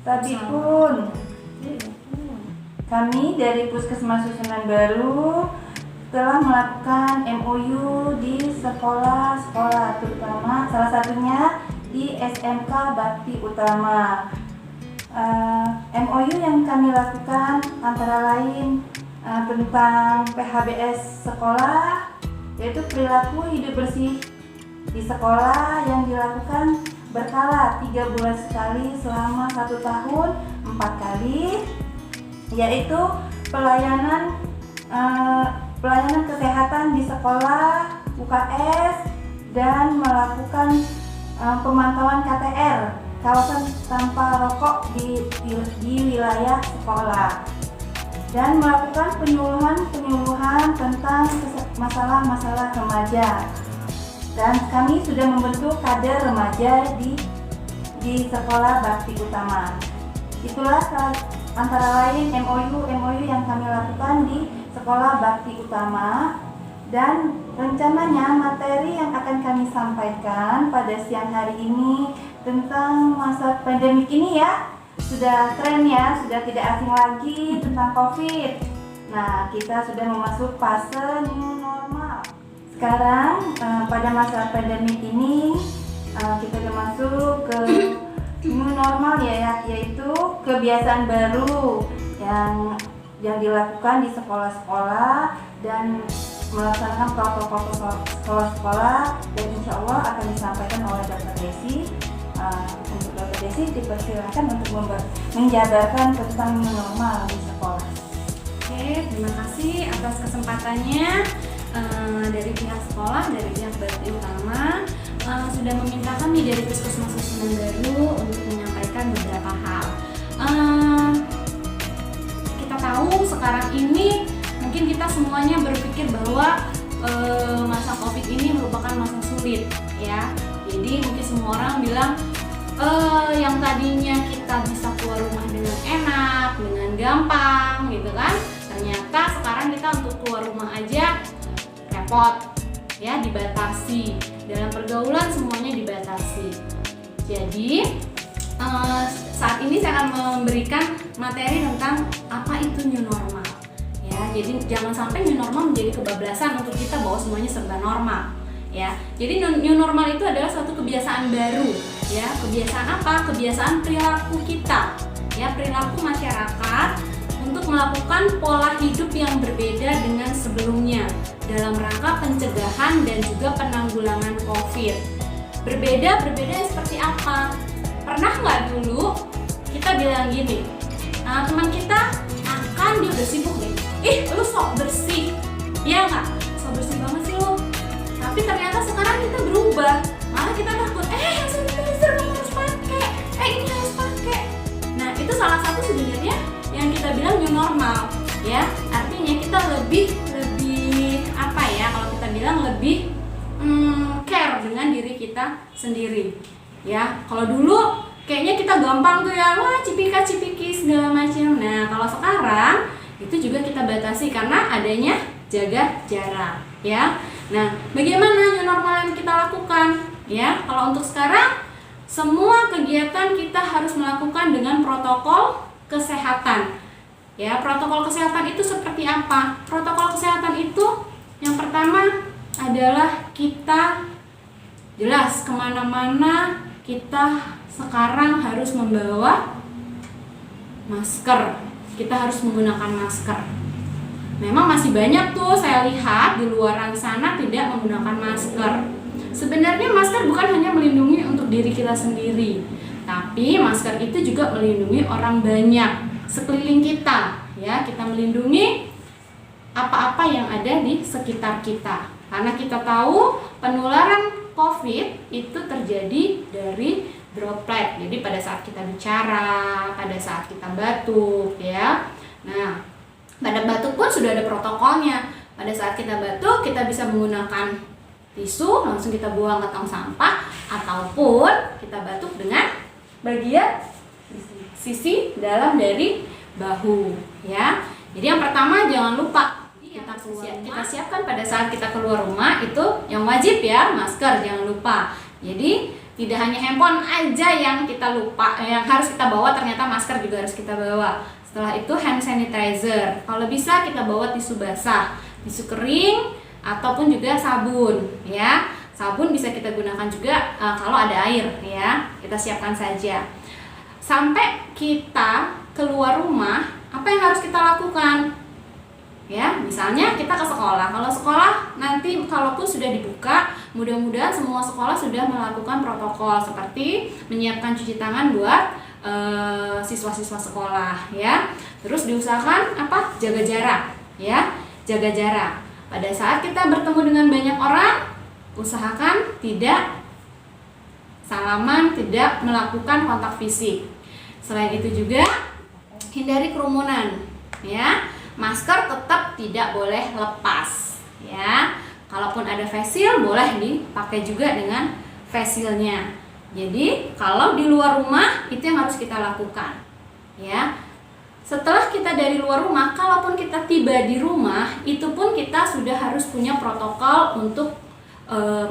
Tabipun, kami dari Puskesmas Susunan Baru telah melakukan MOU di sekolah-sekolah, terutama salah satunya di SMK Bakti Utama. MOU yang kami lakukan antara lain tentang PHBS sekolah, yaitu perilaku hidup bersih di sekolah yang dilakukan berkala 3 bulan sekali selama 1 tahun 4 kali, yaitu pelayanan kesehatan di sekolah, UKS, dan melakukan pemantauan KTR, kawasan tanpa rokok di wilayah sekolah, dan melakukan penyuluhan tentang masalah-masalah remaja. Dan kami sudah membentuk kader remaja di sekolah Bakti Utama. Itulah antara lain MOU yang kami lakukan di sekolah Bakti Utama, dan rencananya materi yang akan kami sampaikan pada siang hari ini tentang masa pandemik ini ya, sudah tren ya, sudah tidak asing lagi tentang COVID. Nah, kita sudah memasuki fase new normal. Sekarang pada masa pandemik ini kita sudah masuk ke new normal ya, yaitu kebiasaan baru yang dilakukan di sekolah-sekolah dan melaksanakan protokol sekolah-sekolah, dan insya Allah akan disampaikan oleh Dr. Desi. Untuk Dr. Desi dipersilakan untuk menjabarkan tentang new normal di sekolah. Oke, terima kasih atas kesempatannya. Dari pihak sekolah, dari pihak Bakti Utama sudah meminta kami dari Puskesmas Susunan Baru untuk menyampaikan beberapa hal. Kita tahu sekarang ini mungkin kita semuanya berpikir bahwa masa COVID ini merupakan masa sulit ya. Jadi mungkin semua orang bilang yang tadinya kita bisa keluar rumah dengan enak, dengan gampang gitu kan, ternyata sekarang kita untuk keluar rumah aja repot ya, dibatasi, dalam pergaulan semuanya dibatasi. Jadi saat ini saya akan memberikan materi tentang apa itu new normal ya. Jadi jangan sampai new normal menjadi kebablasan untuk kita bahwa semuanya serba normal ya. Jadi new normal itu adalah suatu kebiasaan baru ya. Kebiasaan apa? Kebiasaan perilaku kita ya, perilaku masyarakat untuk melakukan pola hidup yang berbeda dengan sebelumnya dalam rangka pencegahan dan juga penanggulangan COVID. Berbeda seperti apa? Pernah nggak dulu kita bilang gini, teman kita dia udah sibuk nih, lu sok bersih, ya nggak? Sok bersih banget sih lo. Tapi ternyata sekarang kita berubah, malah kita takut, hand sanitizer kamu harus pakai, ini harus pakai. Nah itu salah satu sebenarnya yang kita bilang new normal ya. Artinya kita lebih apa ya, kalau kita bilang lebih care dengan diri kita sendiri ya. Kalau dulu kayaknya kita gampang tuh ya, wah cipika-cipiki segala macam. Nah kalau sekarang itu juga kita batasi karena adanya jaga jarak ya. Nah bagaimana new normal yang kita lakukan ya? Kalau untuk sekarang semua kegiatan kita harus melakukan dengan protokol kesehatan ya. Protokol kesehatan itu seperti apa? Protokol kesehatan itu yang pertama adalah kita jelas kemana-mana kita sekarang harus membawa masker. Kita harus menggunakan masker. Memang masih banyak tuh saya lihat di luaran sana tidak menggunakan masker. Sebenarnya masker bukan hanya melindungi untuk diri kita sendiri, tapi masker itu juga melindungi orang banyak sekeliling kita ya. Kita melindungi apa-apa yang ada di sekitar kita, karena kita tahu penularan COVID itu terjadi dari droplet. Jadi pada saat kita bicara, pada saat kita batuk ya. Nah pada batuk pun sudah ada protokolnya. Pada saat kita batuk kita bisa menggunakan tisu, langsung kita buang ke tong sampah, ataupun kita batuk dengan bagian sisi dalam dari bahu ya. Jadi yang pertama jangan lupa kita siapkan pada saat kita keluar rumah itu yang wajib ya, masker jangan lupa. Jadi Tidak hanya handphone aja yang kita lupa, yang harus kita bawa, ternyata masker juga harus kita bawa. Setelah itu hand sanitizer. Kalau bisa kita bawa tisu basah, tisu kering, ataupun juga sabun, ya. Sabun bisa kita gunakan juga kalau ada air, ya. Kita siapkan saja. Sampai kita keluar rumah, apa yang harus kita lakukan? Ya, misalnya kita ke sekolah. Kalau sekolah nanti kalaupun sudah dibuka, mudah-mudahan semua sekolah sudah melakukan protokol seperti menyiapkan cuci tangan buat siswa-siswa sekolah, ya. Terus diusahakan apa? Jaga jarak, ya. Jaga jarak. Pada saat kita bertemu dengan banyak orang, usahakan tidak salaman, tidak melakukan kontak fisik. Selain itu juga hindari kerumunan, ya. Masker tetap tidak boleh lepas, ya. Kalaupun ada face shield boleh dipakai juga dengan face shieldnya. Jadi kalau di luar rumah itu yang harus kita lakukan, ya. Setelah kita dari luar rumah, kalaupun kita tiba di rumah, itu pun kita sudah harus punya protokol untuk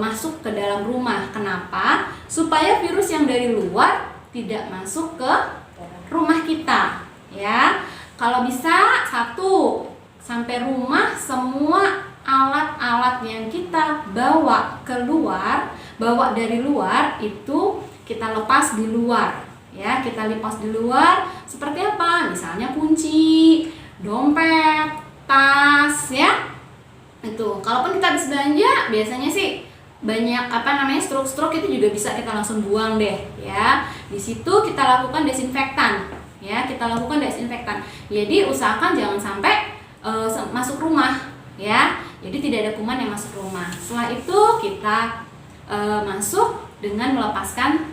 masuk ke dalam rumah. Kenapa? Supaya virus yang dari luar tidak masuk ke rumah kita, ya. Kalau bisa sampai rumah semua alat-alat yang kita bawa keluar, bawa dari luar itu kita lepas di luar, ya. Kita lepas di luar seperti apa? Misalnya kunci, dompet, tas, ya. Itu. Kalaupun kita habis belanja, biasanya sih banyak struk-struk itu juga bisa kita langsung buang deh, ya. Di situ kita lakukan desinfektan. Ya, kita lakukan desinfektan. Jadi usahakan jangan sampai masuk rumah, ya. Jadi tidak ada kuman yang masuk rumah. Setelah itu kita masuk dengan melepaskan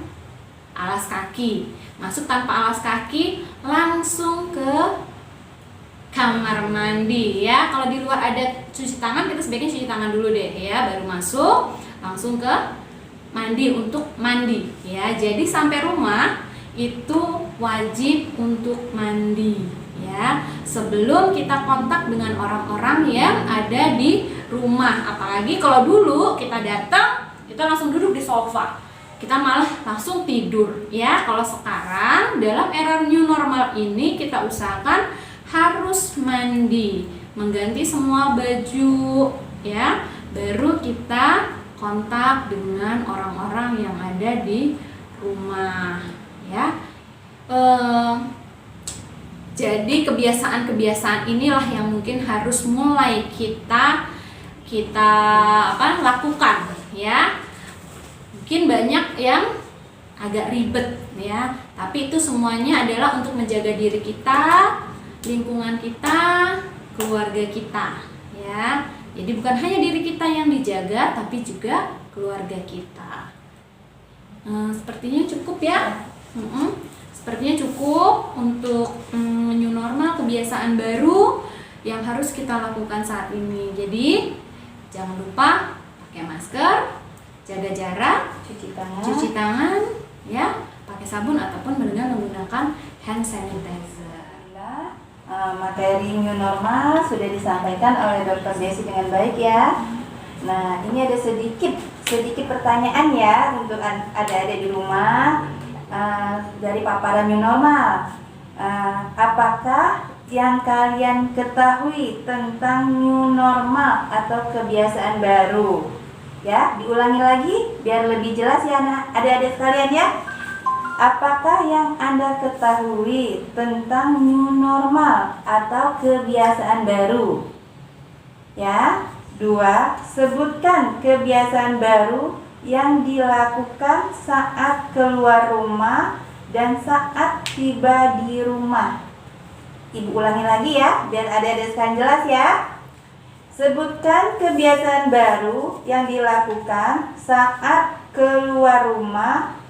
alas kaki. Masuk tanpa alas kaki langsung ke kamar mandi, ya. Kalau di luar ada cuci tangan, kita sebaiknya cuci tangan dulu deh, ya. Baru masuk langsung ke mandi untuk mandi, ya. Jadi sampai rumah itu wajib untuk mandi, ya, sebelum kita kontak dengan orang-orang yang ada di rumah. Apalagi kalau dulu kita datang, kita langsung duduk di sofa, kita malah langsung tidur, ya. Kalau sekarang dalam era new normal ini kita usahakan harus mandi, mengganti semua baju, ya, baru kita kontak dengan orang-orang yang ada di rumah, ya. Jadi kebiasaan-kebiasaan inilah yang mungkin harus mulai kita lakukan, ya. Mungkin banyak yang agak ribet, ya, tapi itu semuanya adalah untuk menjaga diri kita, lingkungan kita, keluarga kita, ya. Jadi bukan hanya diri kita yang dijaga, tapi juga keluarga kita. Sepertinya cukup, ya. Sepertinya cukup untuk new normal, kebiasaan baru yang harus kita lakukan saat ini. Jadi jangan lupa pakai masker, jaga jarak, cuci tangan, ya, pakai sabun ataupun dengan menggunakan hand sanitizer. Materi new normal sudah disampaikan oleh Dr. Desi dengan baik, ya. Nah, ini ada sedikit pertanyaan, ya, untuk adik-adik di rumah. Dari paparan new normal, apakah yang kalian ketahui tentang new normal atau kebiasaan baru? Ya, diulangi lagi biar lebih jelas, ya, adik-adik sekalian, ya. Apakah yang Anda ketahui tentang new normal atau kebiasaan baru? Ya, 2, sebutkan kebiasaan baru yang dilakukan saat keluar rumah dan saat tiba di rumah. Ibu ulangi lagi, ya, biar adik-adik sekalian jelas, ya. Sebutkan kebiasaan baru yang dilakukan saat keluar rumah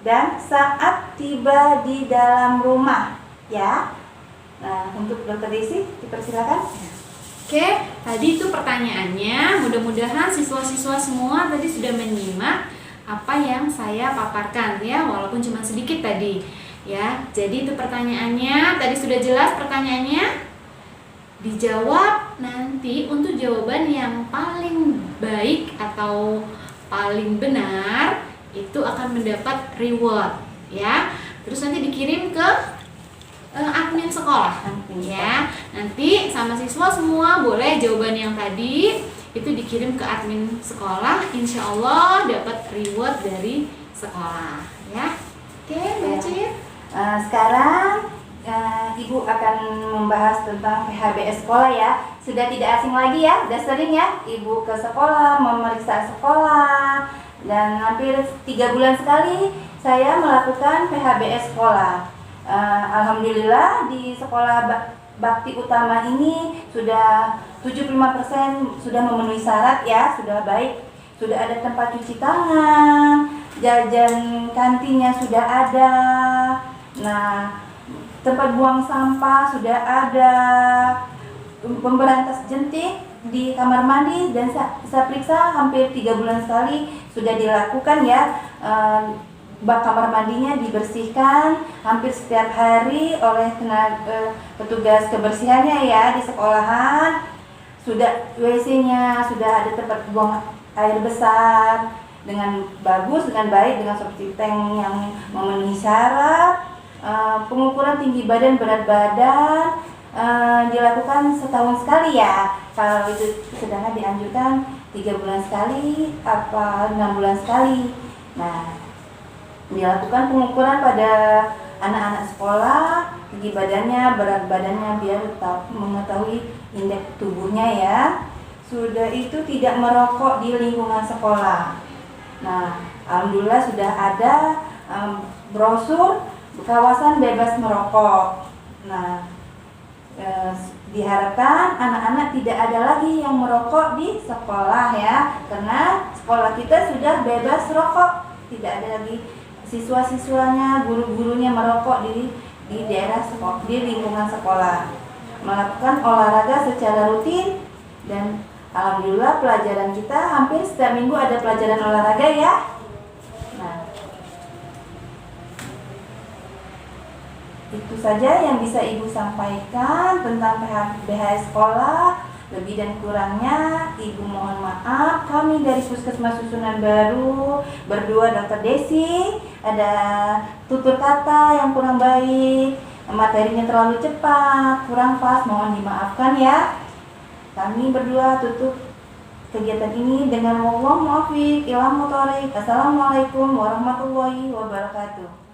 dan saat tiba di dalam rumah, ya. Nah, untuk Dr. Desi dipersilakan. Oke, tadi itu pertanyaannya. Mudah-mudahan siswa-siswa semua tadi sudah menyimak apa yang saya paparkan, ya, walaupun cuma sedikit tadi, ya. Jadi itu pertanyaannya. Tadi sudah jelas pertanyaannya. Dijawab nanti untuk jawaban yang paling baik atau paling benar itu akan mendapat reward ya. Terus nanti dikirim ke admin sekolah ya. Nanti sama siswa semua boleh jawaban yang tadi itu dikirim ke admin sekolah, insya Allah dapat reward dari sekolah ya. Oke, Mbak Cit. Sekarang Ibu akan membahas tentang PHBS sekolah ya. Sudah tidak asing lagi ya, sudah sering ya Ibu ke sekolah, memeriksa sekolah. Dan hampir 3 bulan sekali saya melakukan PHBS sekolah. Alhamdulillah di sekolah bakti utama ini sudah 75% sudah memenuhi syarat ya, sudah baik. Sudah ada tempat cuci tangan, jajan kantinnya sudah ada. Nah, tempat buang sampah sudah ada, pemberantas jentik di kamar mandi dan saya periksa hampir 3 bulan sekali sudah dilakukan ya. Bak kamar mandinya dibersihkan hampir setiap hari oleh petugas kebersihannya ya di sekolahan. Sudah WC-nya sudah ada tempat buang air besar dengan bagus, dengan baik, dengan seperti tank yang memenuhi syarat. Pengukuran tinggi badan, berat badan dilakukan setahun sekali ya. Kalau itu sedangkan dianjurkan 3 bulan sekali apa 6 bulan sekali. Nah, dilakukan pengukuran pada anak-anak sekolah, tinggi badannya, berat badannya biar mengetahui indeks tubuhnya ya. Sudah itu tidak merokok di lingkungan sekolah. Nah, alhamdulillah sudah ada brosur kawasan bebas merokok. Nah, diharapkan anak-anak tidak ada lagi yang merokok di sekolah ya, karena sekolah kita sudah bebas rokok. Tidak ada lagi siswa-siswanya, guru-gurunya merokok di daerah sekolah, di lingkungan sekolah. Melakukan olahraga secara rutin dan alhamdulillah pelajaran kita hampir setiap minggu ada pelajaran olahraga ya. Nah, itu saja yang bisa Ibu sampaikan tentang PHBS sekolah. Lebih dan kurangnya Ibu mohon maaf. Kami dari Puskesmas Susunan Baru berdua Dr. Desi ada tutur kata yang kurang baik, materinya terlalu cepat, kurang pas, mohon dimaafkan ya. Kami berdua tutup kegiatan ini dengan wallahul muwaffiq ila aqwamit thoriq. Assalamualaikum warahmatullahi wabarakatuh.